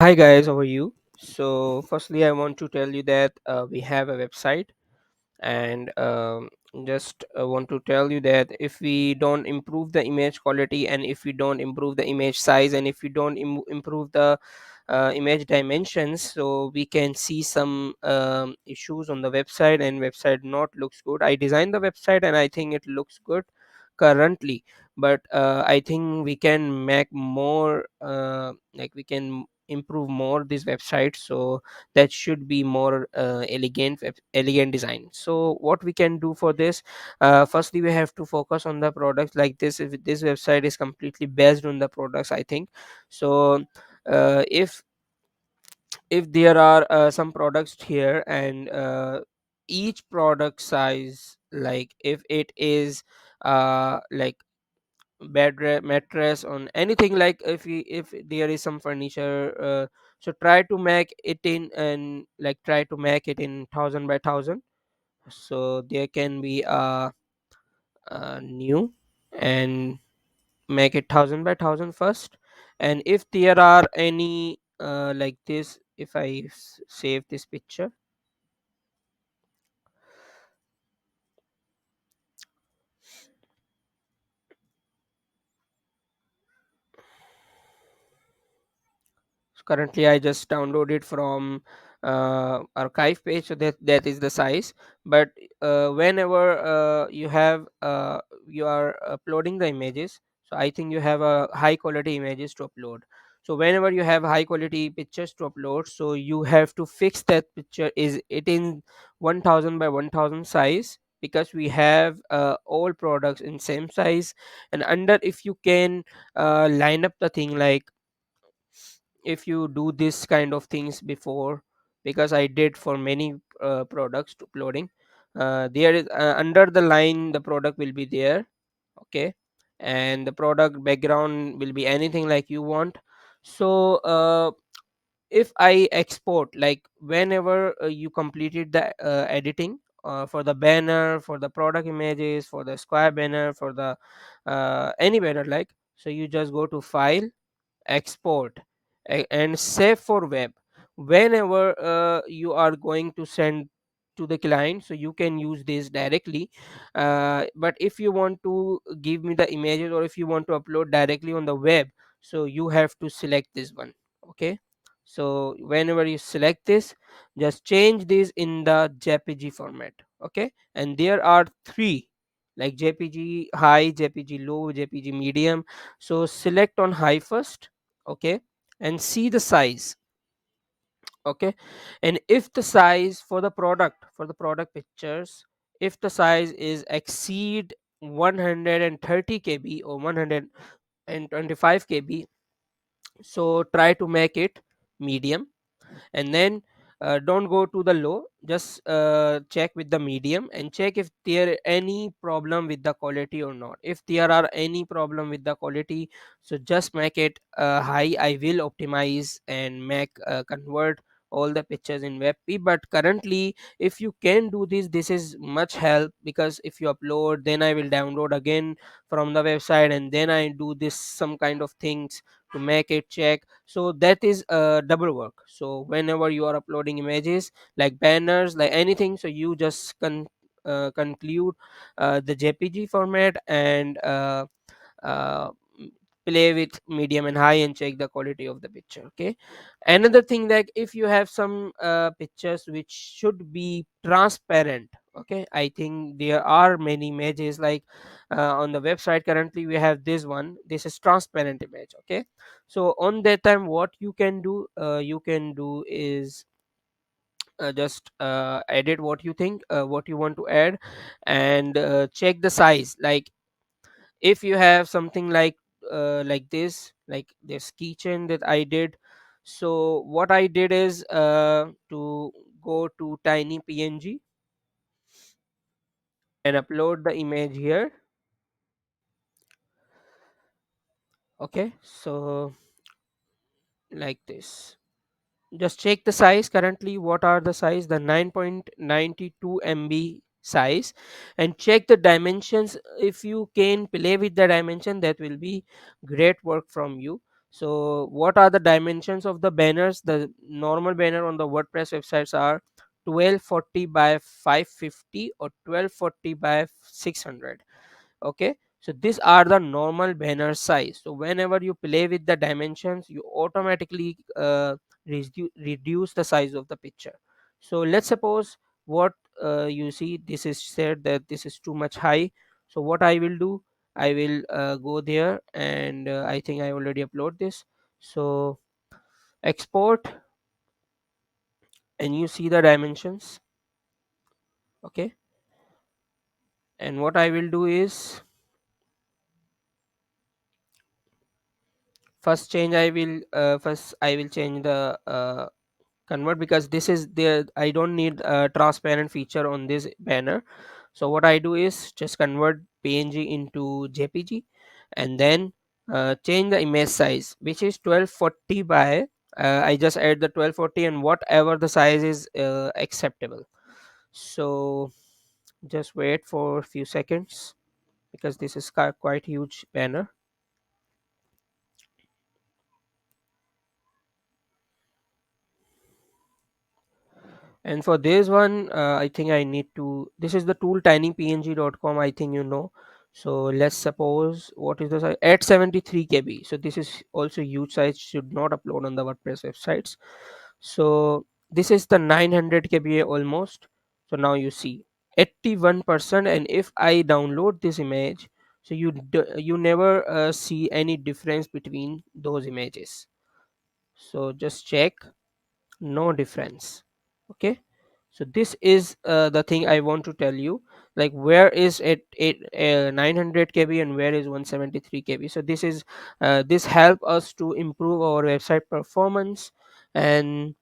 Hi guys, how are you? So, firstly, I want to tell you that we have a website, and just want to tell you that if we don't improve the image quality, and if we don't improve the image size, and if we don't improve the image dimensions, so we can see some issues on the website, and website not looks good. I designed the website, and I think it looks good currently, but I think we can make more, like we can improve more this website, so that should be more elegant design. So what we can do for this, firstly we have to focus on the products. Like this, if this website is completely based on the products, I think. So if there are some products here, and each product size, like if it is like mattress on anything, like if there is some furniture, so try to make it in, and like try to make it in 1000 by 1000. So there can be a new, and make it 1000 by 1000 first. And if there are any like this, if I save this picture. So currently I just downloaded from archive page, so that is the size. But whenever you are uploading the images, so I think you have a high quality images to upload. So whenever you have high quality pictures to upload, so you have to fix that picture is it in 1000 by 1000 size, because we have all products in same size. And under, if you can line up the thing, like if you do this kind of things before, because I did for many products to uploading, there is under the line the product will be there. Okay, and the product background will be anything like you want. So if I export, like whenever you completed the editing for the banner, for the product images, for the square banner, for the any banner, like, so you just go to file, export, and save for web. Whenever you are going to send to the client, so you can use this directly. But if you want to give me the images, or if you want to upload directly on the web, so you have to select this one. Okay, so whenever you select this, just change this in the jpg format. Okay, and there are three, like jpg high, jpg low, jpg medium. So select on high first. Okay, and see the size. Okay, and if the size for the product, for the product pictures, if the size is exceed 130 kb or 125 kb, so try to make it medium. And then don't go to the low, just check with the medium, and check if there any problem with the quality or not. If there are any problem with the quality, so just make it high. I will optimize and make convert all the pictures in webp. But currently, if you can do this, this is much help, because if you upload, then I will download again from the website, and then I do this some kind of things to make it check. So that is double work. So whenever you are uploading images, like banners, like anything, so you just conclude the jpg format, and uh, play with medium and high, and check the quality of the picture. Okay, another thing, like if you have some pictures which should be transparent. Okay, I think there are many images, like on the website currently we have this one, this is transparent image. Okay, so on that time, what you can do is just edit what you think, what you want to add, and check the size. Like if you have something like this keychain that I did. So what I did is to go to tiny png and upload the image here. Okay, so like this, just check the size. Currently, what are the size? The 9.92 MB size. And check the dimensions. If you can play with the dimension, that will be great work from you. So what are the dimensions of the banners? The normal banner on the WordPress websites are 1240 by 550 or 1240 by 600. Okay, so these are the normal banner size. So whenever you play with the dimensions, you automatically reduce the size of the picture. So let's suppose what you see, this is said that this is too much high. So what I will do, I will go there, and I think I already upload this. So export, and you see the dimensions. Okay, and what I will do is, first I will change the convert, because this is there, I don't need a transparent feature on this banner. So what I do is just convert png into jpg, and then change the image size, which is 1240 by I just add the 1240 and whatever the size is acceptable. So just wait for a few seconds, because this is quite huge banner. And for this one, I think I need to. This is the tool tinypng.com. I think you know. So let's suppose what is the size? At 73 KB. So this is also huge size. Should not upload on the WordPress websites. So this is the 900 KB almost. So now you see 81%. And if I download this image, so you never see any difference between those images. So just check, no difference. Okay, so this is the thing I want to tell you, like where is it 900 kb and where is 173 kb. So this is this help us to improve our website performance, and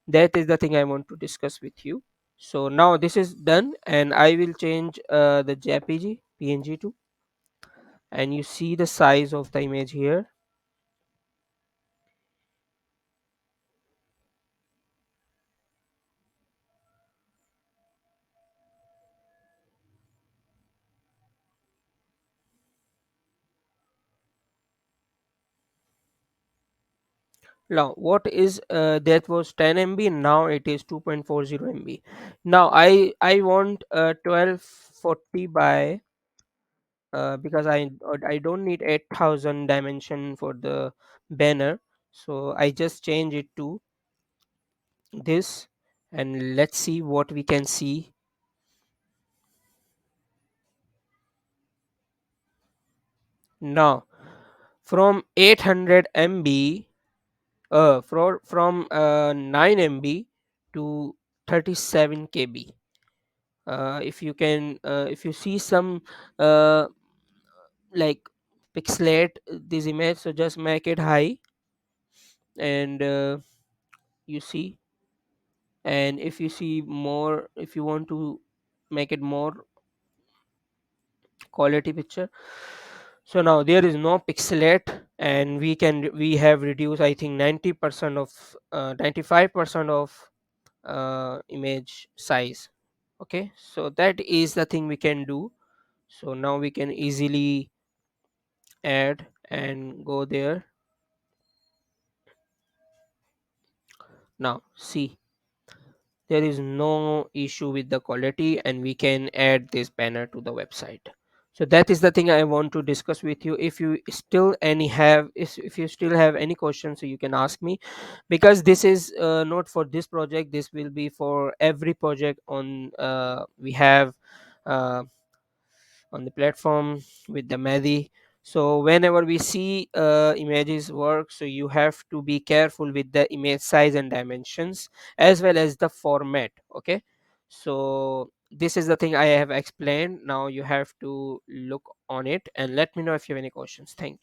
that is the thing I want to discuss with you. So now this is done, and I will change the jpg png to, and you see the size of the image here. Now what is that was 10 MB, now it is 2.40 MB. Now I want 1240 by because I don't need 8000 dimension for the banner. So I just change it to this, and let's see what we can see. Now from 800 MB, from 9 MB to 37 KB. If you can if you see some uh, like pixelate this image, so just make it high, and you see, and if you see more, if you want to make it more quality picture, so now there is no pixelate, and we have reduced I think 90% of 95% of image size. Okay, so that is the thing we can do. So now we can easily add and go there. Now see, there is no issue with the quality, and we can add this banner to the website. So that is the thing I want to discuss with you. If you still any have if you still have any questions, so you can ask me, because this is not for this project, this will be for every project on we have uh, on the platform with the Medi. So whenever we see images work, so you have to be careful with the image size and dimensions, as well as the format. Okay, so this is the thing I have explained. Now you have to look on it and let me know if you have any questions. Thank you.